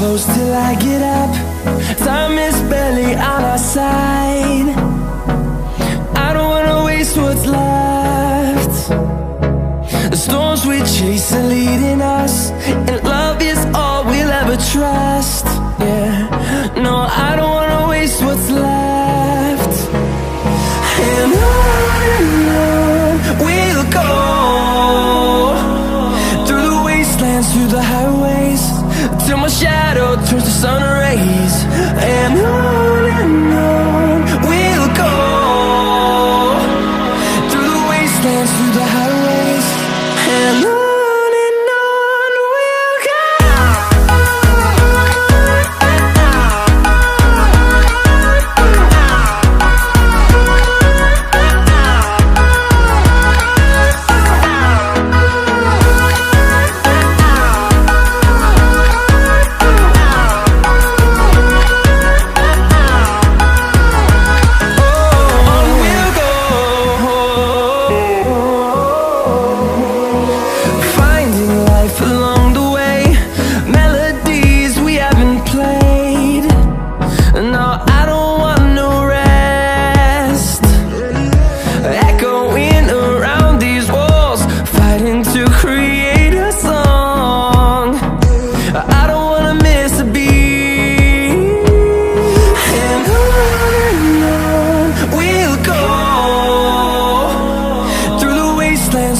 close till I get up. Time is barely on our side. I don't wanna waste what's left. The storms we chase are leading us, and love is all we'll ever trust. Yeah, no, I don't wanna waste what's left. And on we'll go, through the wastelands, through the highways, till my shadow turns to sun rays. And on we'll go, through the wastelands, through the highways, and on we'll go.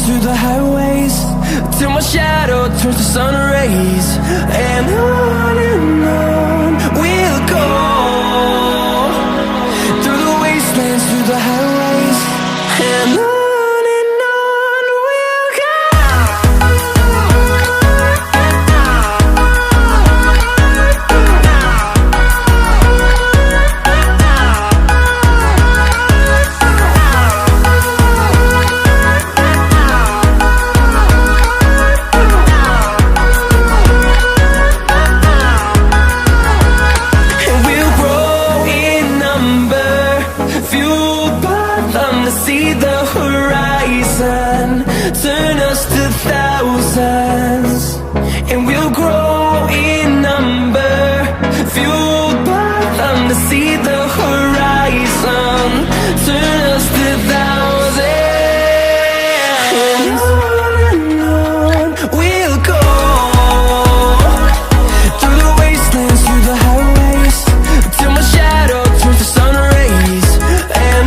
Through the highways, till my shadow turns to sun rays. And on we'll go, through the wastelands, through the highways, and on we'll go. See the horizon, turn us to thousands, and we'll grow in number, fueled by them to see the horizon, turn us to thousands. And on we'll go, through the wastelands, through the highways, till my shadow turns to sun rays. And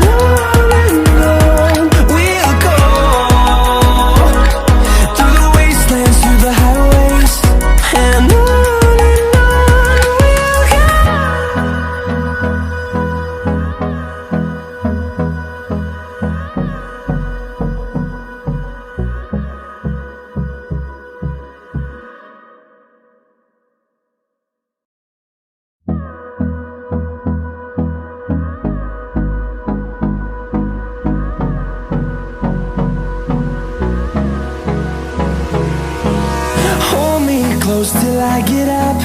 close till I get up.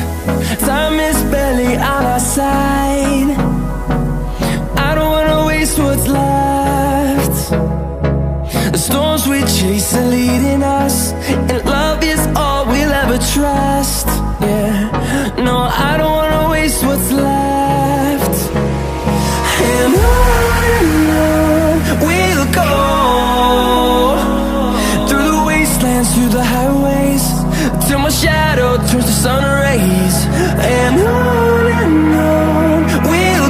Time is barely on our side. I don't wanna waste what's left. The storms we chase are leading us, and love is all we'll ever trust. Yeah, no, I don't wanna waste what's left. And on we'll go, through the wastelands, through the highways, till my shadow turns to sun rays. And on we'll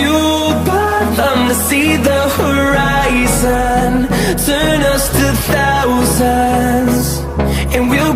fueled by them to see the horizon, turn us to thousands, and we'll